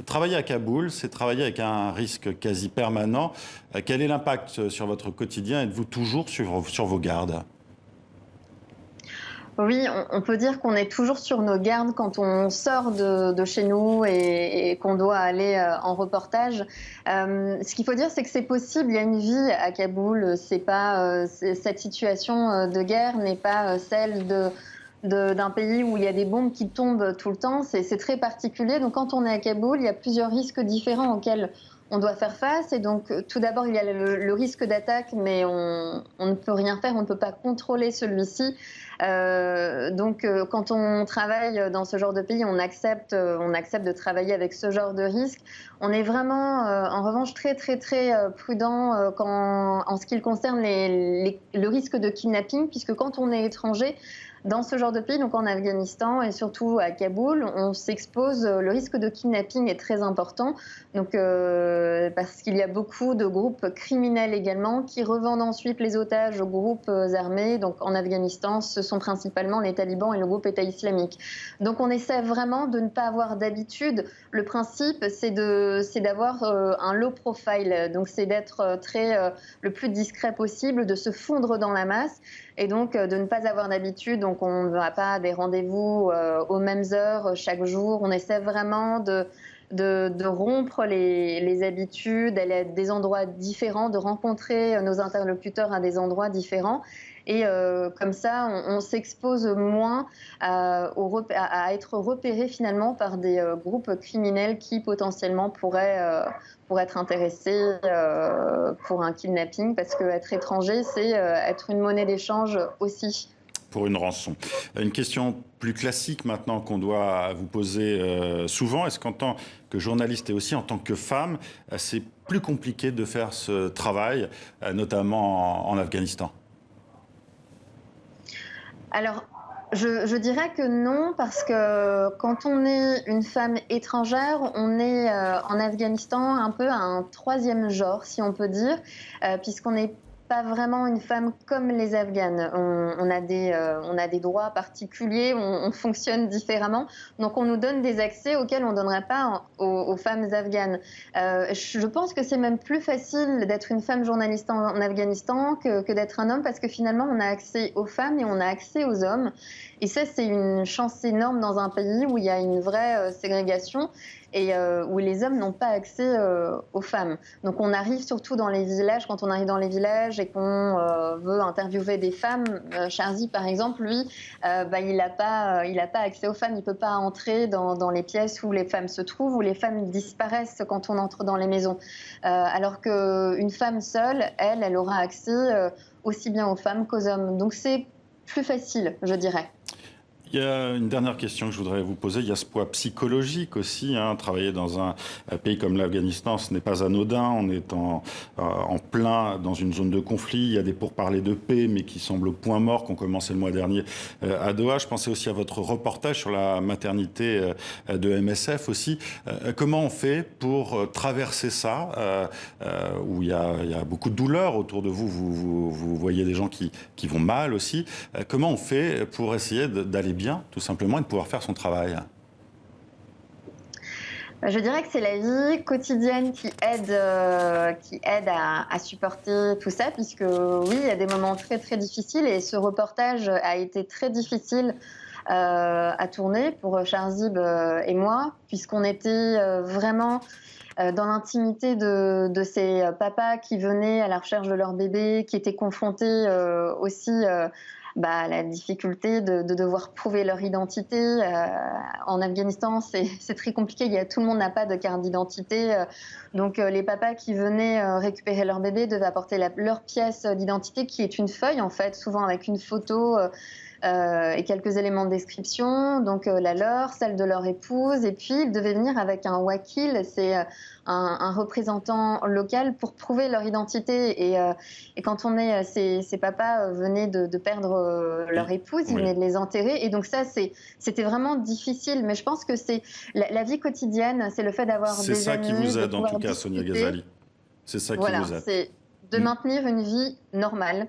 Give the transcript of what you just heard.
Travailler à Kaboul, c'est travailler avec un risque quasi permanent. Quel est l'impact sur votre quotidien? Êtes-vous toujours sur vos gardes? Oui, on peut dire qu'on est toujours sur nos gardes quand on sort de chez nous et qu'on doit aller en reportage. Ce qu'il faut dire, c'est que c'est possible. Il y a une vie à Kaboul. C'est pas cette situation de guerre n'est pas celle d'un pays où il y a des bombes qui tombent tout le temps. C'est très particulier. Donc, quand on est à Kaboul, il y a plusieurs risques différents auxquels on doit faire face. Et donc, tout d'abord, il y a le risque d'attaque, mais on ne peut rien faire, on ne peut pas contrôler celui-ci. Quand on travaille dans ce genre de pays, on accepte de travailler avec ce genre de risque. On est vraiment, en revanche, très, très, très prudent en ce qui concerne le risque de kidnapping, puisque quand on est étranger, dans ce genre de pays, donc en Afghanistan et surtout à Kaboul, on s'expose, le risque de kidnapping est très important, donc parce qu'il y a beaucoup de groupes criminels également qui revendent ensuite les otages aux groupes armés. Donc en Afghanistan, ce sont principalement les talibans et le groupe État islamique. Donc on essaie vraiment de ne pas avoir d'habitude. Le principe, c'est d'avoir un low profile, donc c'est d'être le plus discret possible, de se fondre dans la masse et donc de ne pas avoir d'habitude. Donc on ne va pas à des rendez-vous aux mêmes heures chaque jour. On essaie vraiment de rompre les habitudes, d'aller à des endroits différents, de rencontrer nos interlocuteurs à des endroits différents. Et comme ça, on s'expose moins à être repéré finalement par des groupes criminels qui potentiellement pourraient être intéressés pour un kidnapping, parce qu'être étranger, c'est être une monnaie d'échange aussi. Pour une rançon. Une question plus classique maintenant qu'on doit vous poser souvent. Est-ce qu'en tant que journaliste et aussi en tant que femme, c'est plus compliqué de faire ce travail, notamment en Afghanistan? Alors, je dirais que non, parce que quand on est une femme étrangère, on est en Afghanistan un peu un troisième genre, si on peut dire, puisqu'on n'est pas vraiment une femme comme les Afghanes. On a des droits particuliers, on fonctionne différemment. Donc on nous donne des accès auxquels on ne donnerait pas aux femmes afghanes. Je pense que c'est même plus facile d'être une femme journaliste en Afghanistan que d'être un homme, parce que finalement on a accès aux femmes et on a accès aux hommes. Et ça, c'est une chance énorme dans un pays où il y a une vraie ségrégation et où les hommes n'ont pas accès aux femmes. Donc on arrive surtout dans les villages, quand on arrive dans les villages et qu'on veut interviewer des femmes, Charzy par exemple, lui, il n'a pas accès aux femmes, il ne peut pas entrer dans les pièces où les femmes se trouvent, où les femmes disparaissent quand on entre dans les maisons. Alors qu'une femme seule, elle aura accès aussi bien aux femmes qu'aux hommes. Donc c'est plus facile, je dirais. Il y a une dernière question que je voudrais vous poser. Il y a ce poids psychologique aussi. Travailler dans un pays comme l'Afghanistan, ce n'est pas anodin. On est en plein dans une zone de conflit. Il y a des pourparlers de paix, mais qui semblent au point mort, qui ont commencé le mois dernier à Doha. Je pensais aussi à votre reportage sur la maternité de MSF aussi. Comment on fait pour traverser ça, où il y a beaucoup de douleur autour de vous? Vous voyez des gens qui vont mal aussi. Comment on fait pour essayer d'aller bien, tout simplement, et de pouvoir faire son travail? Je dirais que c'est la vie quotidienne qui aide à supporter tout ça, puisque oui, il y a des moments très très difficiles et ce reportage a été très difficile à tourner pour Charzib et moi, puisqu'on était vraiment dans l'intimité de ces papas qui venaient à la recherche de leur bébé, qui étaient confrontés aussi à la difficulté de devoir prouver leur identité. En Afghanistan, c'est très compliqué. Tout le monde n'a pas de carte d'identité. Donc les papas qui venaient récupérer leur bébé devaient apporter leur pièce d'identité, qui est une feuille en fait, souvent avec une photo et quelques éléments de description, donc la leur, celle de leur épouse, et puis ils devaient venir avec un wakil, c'est un représentant local, pour prouver leur identité. Et quand ces papas venaient de perdre leur épouse, ils venaient de les enterrer, et donc ça c'était vraiment difficile. Mais je pense que c'est la vie quotidienne, c'est le fait d'avoir des amis, c'est ça qui vous aide en tout cas, discuter. Sonia Ghazali. C'est ça qui Voilà, vous aide. c'est de maintenir une vie normale.